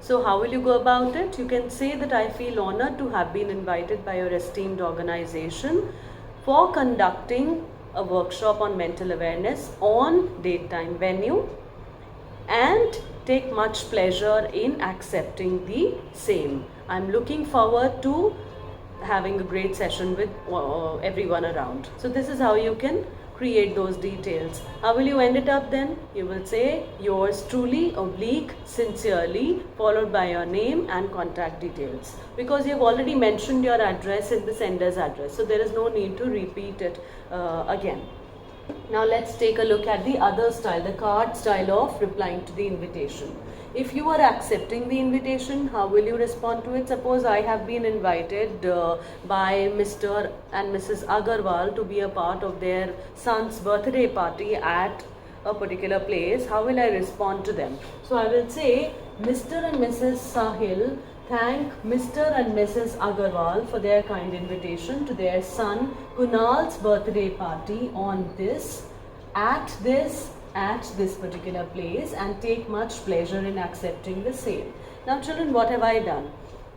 So how will you go about it? You can say that I feel honored to have been invited by your esteemed organization for conducting a workshop on mental awareness on date, time, venue, and take much pleasure in accepting the same. I'm looking forward to having a great session with everyone around. So this is how you can create those details. How will you end it up then? You will say yours truly oblique sincerely followed by your name and contact details, because you've already mentioned your address in the sender's address, so there is no need to repeat it again. Now let's take a look at the other style, the card style of replying to the invitation. If you are accepting the invitation, how will you respond to it? Suppose I have been invited by Mr. and Mrs. Agarwal to be a part of their son's birthday party at a particular place. How will I respond to them? So I will say, Mr. and Mrs. Sahil thank Mr. and Mrs. Agarwal for their kind invitation to their son Kunal's birthday party on this, at this particular place, and take much pleasure in accepting the same. Now children, what have I done?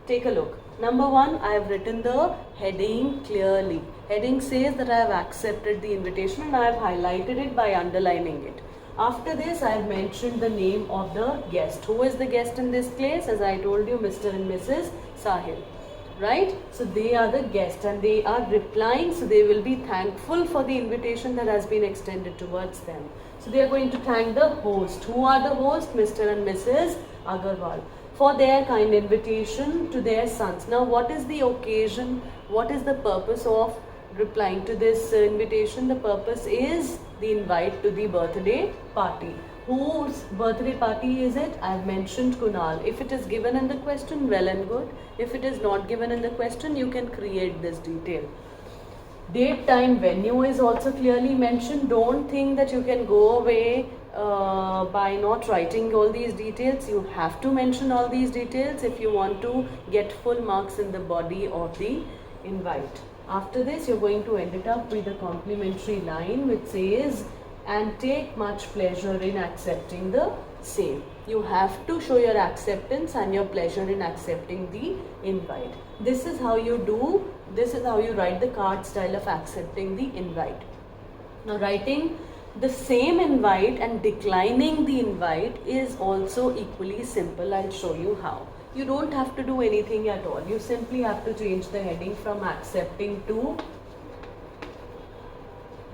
Take a look. Number one, I have written the heading clearly. Heading says that I have accepted the invitation and I have highlighted it by underlining it. After this, I have mentioned the name of the guest. Who is the guest in this case? As I told you, Mr. and Mrs. Sahil. Right? So they are the guest and they are replying, so they will be thankful for the invitation that has been extended towards them. So they are going to thank the host. Who are the host? Mr. and Mrs. Agarwal, for their kind invitation to their sons. Now what is the occasion? What is the purpose of replying to this invitation? The purpose is the invite to the birthday party. Whose birthday party is it? I have mentioned Kunal. If it is given in the question, well and good. If it is not given in the question, you can create this detail. Date, time, venue is also clearly mentioned. Don't think that you can go away by not writing all these details. You have to mention all these details if you want to get full marks in the body of the invite. After this, you're going to end it up with a complimentary line which says, and take much pleasure in accepting the same. You have to show your acceptance and your pleasure in accepting the invite. This is how you write the card style of accepting the invite. Now writing the same invite and declining the invite is also equally simple. I'll show you how. You don't have to do anything at all. You simply have to change the heading from accepting to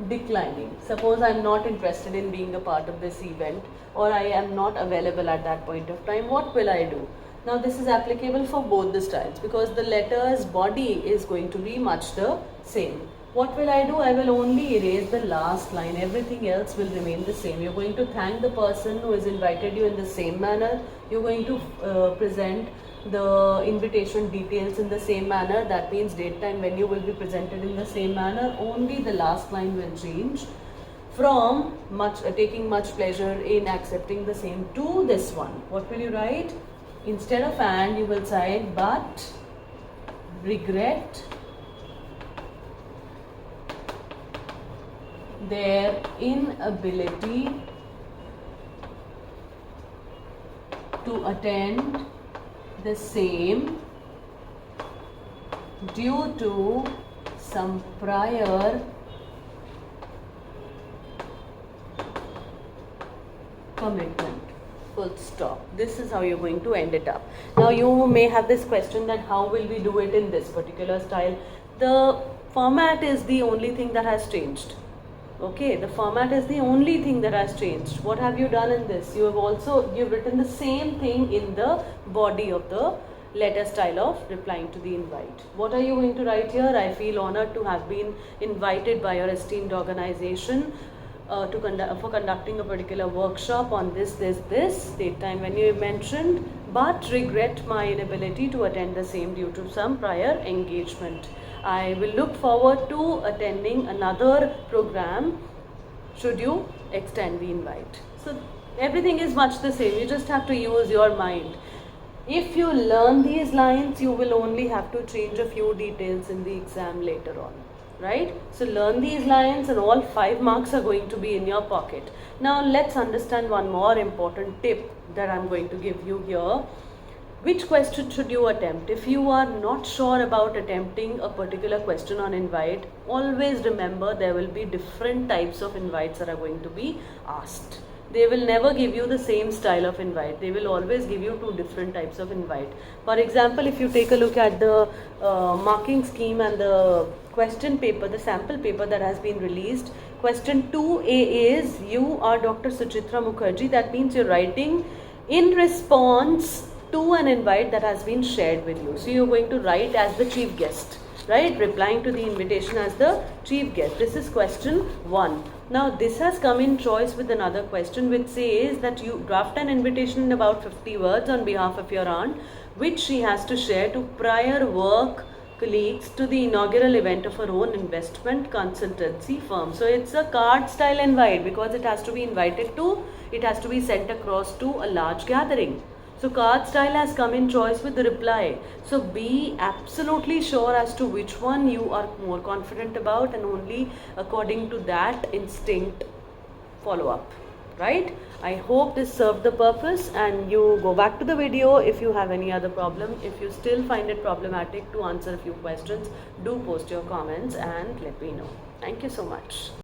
declining. Suppose I am not interested in being a part of this event, or I am not available at that point of time. What will I do? Now this is applicable for both the styles because the letter's body is going to be much the same. What will I do? I will only erase the last line. Everything else will remain the same. You're going to thank the person who has invited you in the same manner. You're going to present the invitation details in the same manner. That means date, time, venue will be presented in the same manner. Only the last line will change from taking much pleasure in accepting the same to this one. What will you write? Instead of and, you will say but regret their inability to attend the same due to some prior commitment. Full stop. This is how you're going to end it up. Now you may have this question that how will we do it in this particular style? The format is the only thing that has changed. Okay, the format is the only thing that has changed. What have you done in this? You've written the same thing in the body of the letter style of replying to the invite. What are you going to write here? I feel honored to have been invited by your esteemed organization for conducting a particular workshop on this date, time, venue mentioned, but regret my inability to attend the same due to some prior engagement. I will look forward to attending another program should you extend the invite. So everything is much the same. You just have to use your mind. If you learn these lines, you will only have to change a few details in the exam later on. Right? So learn these lines and all 5 marks are going to be in your pocket. Now let's understand one more important tip that I'm going to give you here. Which question should you attempt? If you are not sure about attempting a particular question on invite, always remember there will be different types of invites that are going to be asked. They will never give you the same style of invite. They will always give you two different types of invite. For example, if you take a look at the marking scheme and the question paper, the sample paper that has been released, question 2A is, you are Dr. Suchitra Mukherjee. That means you're writing in response to an invite that has been shared with you. So you're going to write as the chief guest, right? Replying to the invitation as the chief guest. This is question 1. Now this has come in choice with another question which says that you draft an invitation in about 50 words on behalf of your aunt, which she has to share to prior work colleagues to the inaugural event of her own investment consultancy firm. So it's a card style invite because it has to be it has to be sent across to a large gathering. So card style has come in choice with the reply. So be absolutely sure as to which one you are more confident about, and only according to that instinct follow up, right? I hope this served the purpose, and you go back to the video if you have any other problem. If you still find it problematic to answer a few questions, do post your comments and let me know. Thank you so much.